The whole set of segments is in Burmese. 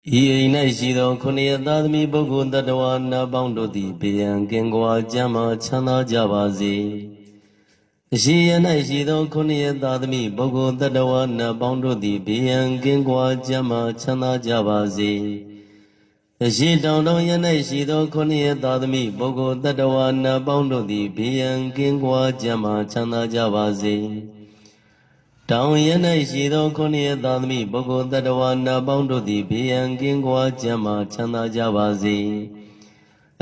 ဤ၌ရှိသောခုနှစ်ရသားသမီးပုဂ္ဂိုလ်တ attva နာပေါင်းတို့သည်ဘေးရန်ကင်းကွာကျမ်းမာချမ်းသာကြပါစေအရှိယ၌ရှိသောခုနှစ်ရသားသမီးပုဂ္ဂိုလ်တ attva နာပေါင်းတို့သည်ဘေးရန်ကင်းကွာကျမ်းမာချမ်းသာကြပါစေအရှိတောင်တောင်ရ၌ရှိသောခုနှစ်ရသားသမီးပုဂ္ဂိုလ်တ attva နာပေါင်းတို့သည်ဘေးရန်ကင်းကွာကျမ်းမာချမ်းသာကြပါစေတောင်ရ၌ရှိသောခုနှစ်ရသားသမီးပုဂ္ဂိုလ်တ attva နာပေါင်းတို့သည်ဘေးရန်ကင်းကွာကျမ်းမာချမ်းသာကြပါစေ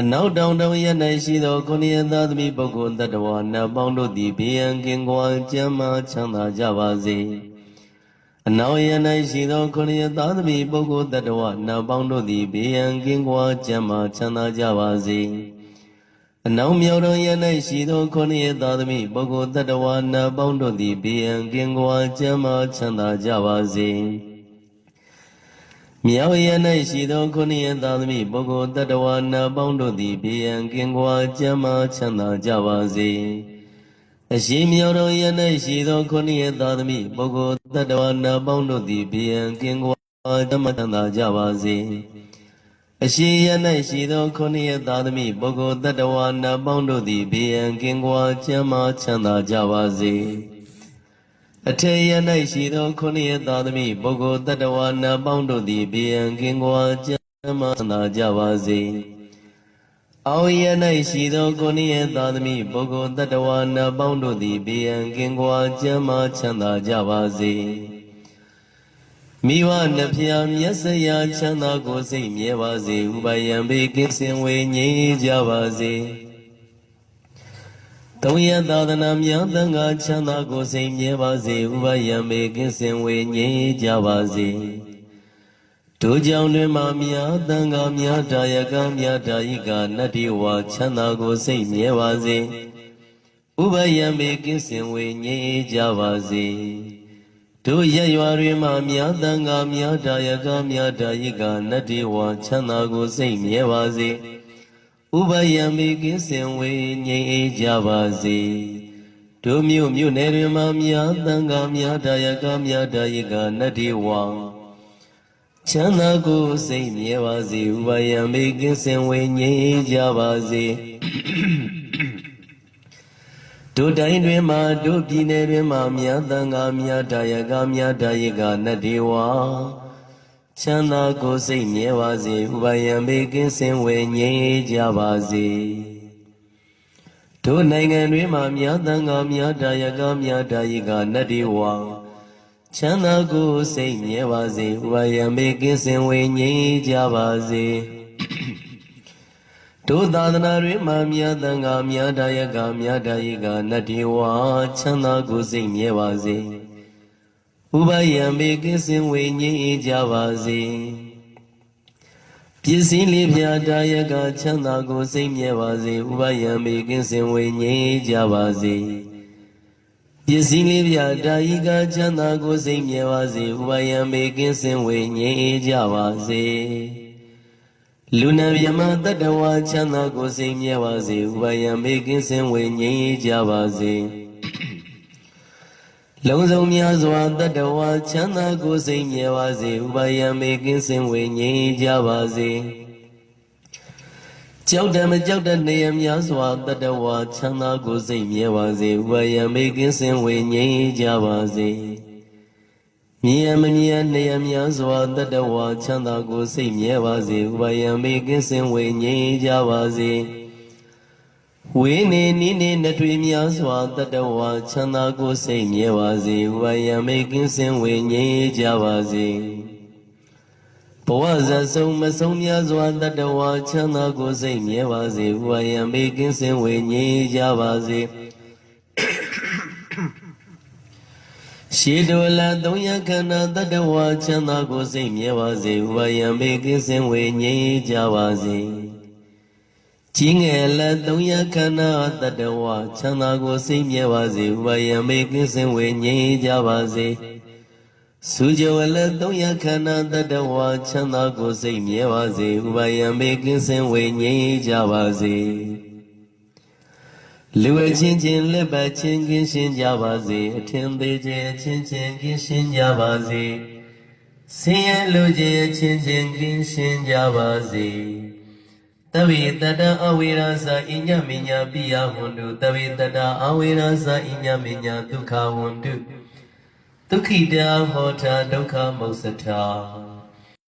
အနောက်တောင်တောင်ရ၌ရှိသောခုနှစ်ရသားသမီးပုဂ္ဂိုလ်တ attva နာပေါင်းတို့သည်ဘေးရန်ကင်းကွာကျမ်းမာချမ်းသာကြပါစေအနောက်ရ၌ရှိသောခုနှစ်ရသားသမီးပုဂ္ဂိုလ်တ attva နာပေါင်းတို့သည်ဘေးရန်ကင်းကွာကျမ်းမာချမ်းသာကြပါစေအနောက်မြောက်တော်ရ၌ရှိသောခုနှစ်ရသားသမီးပုဂ္ဂိုလ်တ attva နာပေါင်းတို့သည်ဘေးရန်ကင်းကွာကျမ်းမာချမ်းသာကြပါစေမြောက်ရ၌ရှိသောခုနှစ်ရသားသမီးပုဂ္ဂိုလ်တ attva နာပေါင်းတို့သည်ဘေးရန်ကင်းကွာကျမ်းမာချမ်းသာကြပါစေအရှိမြောက်တော်ရ၌ရှိသောခုနှစ်ရသားသမီးပုဂ္ဂိုလ်တ attva နာပေါင်းတို့သည်ဘေးရန်ကင်းကွာကျမ်းမာချမ်းသာကြပါစေအရှိယ၌ရှိသောခုနှစ်ရသားသမီးပုဂ္ဂိုလ်တ attva နာပေါင်းတို့သည်ဘေးရန်ကင်းကွာကျမ်းမာချမ်းသာကြပါစေအထေယ၌ရှိသောခုနှစ်ရသားသမီးပုဂ္ဂိုလ်တ attva နာပေါင်းတို့သည်ဘေးရန်ကင်းကွာကျမ်းမာချမ်းသာကြပါစေအောယ၌ရှိသောခုနှစ်ရသားသမီးပုဂ္ဂိုလ်တ attva နာပေါင်းတို့သည်ဘေးရန်ကင်းကွာကျမ်းမာချမ်းသာကြပါစေမိဘနှဖျားမျက်စရာချမ်းသာကိုစိတ်မြဲပါစေဥပယံဘေကင်းစင်ဝေငြိမ်းကြပါစေသုံးရသာသနာများသံဃာချမ်းသာကိုစိတ်မြဲပါစေဥပယံဘေကင်းစင်ဝေငြိမ်းကြပါစေတို့ကြောင့်တွင်မှများသံဃာများဒါယကများဒါယိကနတ္တိဝါချမ်းသာကိုစိတ်မြဲပါစေဥပယံဘေကင်းစင်ဝေငြိမ်းကြပါစေတို့ရရွာတွင်မှများသံဃာများဒါယကများဒါယိကနတ္တိဝါချမ်းသာကိုစိတ်မြဲပါစေဥပယံမေကင်းစင်ဝေငြိမ်းအေးကြပါစေတို့မြို့နယ်တွင်မှများသံဃာများဒါယကများဒါယိကနတ္တိဝါချမ်းသာကိုစိတ်မြဲပါစေဥပယံမေကင်းစင်ဝေငြိမ်းအေးကြပါစေတို့တိုင်းတွင်မှတို့ပြည်နယ်တွင်မှများသံဃာများဒါယကများဒါယိကနတ္တိဝါချမ်းသာကိုစိတ်မြဲပါစေဥပယံဘေကင်းစင်ဝေငြိမ်းကြပါစေတို့နိုင်ငံတွင်မှများသံဃာများဒါယကများဒါယိကနတ္တိဝါချမ်းသာကိုစိတ်မြဲပါစေဥပယံဘေကင်းစင်ဝေငြိမ်းကြပါစေတို့သာသနာတွင်မှများသံဃာများဒါယကများဒါယိကနတ္တိဝါချမ်းသာကိုစိတ်မြဲပါစေဥပယံဘေကင်းစင်ဝေငြိမ်းကြပါစေပစ္စည်းလေးဖြာဒါယကချမ်းသာကိုစိတ်မြဲပါစေဥပယံဘေကင်းစင်ဝေငြိမ်းကြပါစေပစ္စည်းလေးဖြာဒါယိကချမ်းသာကိုစိတ်မြဲပါစေဥပယံဘေကင်းစင်ဝေငြိမ်းကြပါစေလူနာမြမတ attva ချမ်းသာကိုစိတ်မြဲပါစေဥပယံဘေကင်းစင်ဝေငြိမ်းကြပါစေလုံးစုံများစွာတ attva ချမ်းသာကိုစိတ်မြဲပါစေဥပယံဘေကင်းစင်ဝေငြိမ်းကြပါစေကြောက်တယ်မကြောက်တဲ့နေရများစွာတ attva ချမ်းသာကိုစိတ်မြဲပါစေဥပယံဘေကင်းစင်ဝေငြိမ်းကြပါစေမြင်ရမမြင်နေရများစွာတ attva ချမ်းသာကိုစိတ်မြဲပါစေဥပယံဘေကင်းစင်ဝေငြိမ်းကြပါစေဝေနေနိနေနထွေများစွာတ attva ချမ်းသာကိုစိတ်မြဲပါစေဥပယံဘေကင်းစင်ဝေငြိမ်းကြပါစေဘဝဇဆုံးမဆုံးများစွာတ attva ချမ်းသာကိုစိတ်မြဲပါစေဥပယံဘေကင်းစင်ဝေငြိမ်းကြပါစေရှေတောလသုံးရခန္ဓာတ attva ချမ်းသာကိုစိတ်မြဲပါစေဥပယံဘေကင်းစင်ဝေငြိမ်းကြပါစေကြီးငယ်လက်သုံးရခန္ဓာတ attva ချမ်းသာကိုစိတ်မြဲပါစေဥပယံဘေကင်းစင်ဝေငြိမ်းကြပါစေစုကြဝလက်သုံးရခန္ဓာတ attva ချမ်းသာကိုစိတ်မြဲပါစေဥပယံဘေကင်းစင်ဝေငြိမ်းကြပါစေလူအချင်းချင်းလက်ပတ်ချင်းကင်းရှင်းကြပါစေအထင်သေးခြင်းအချင်းချင်းကင်းရှင်းကြပါစေ ဆင်းရဲလူကြီးအချင်းချင်းကင်းရှင်းကြပါစေတဝိတတအဝိရသအိညမညာပိယဝန္တုတဝိတတအဝိရသအိညမညာဒုက္ခဝန္တုဒုက္ခိတဟောတာဒုက္ခမုစ္စထာ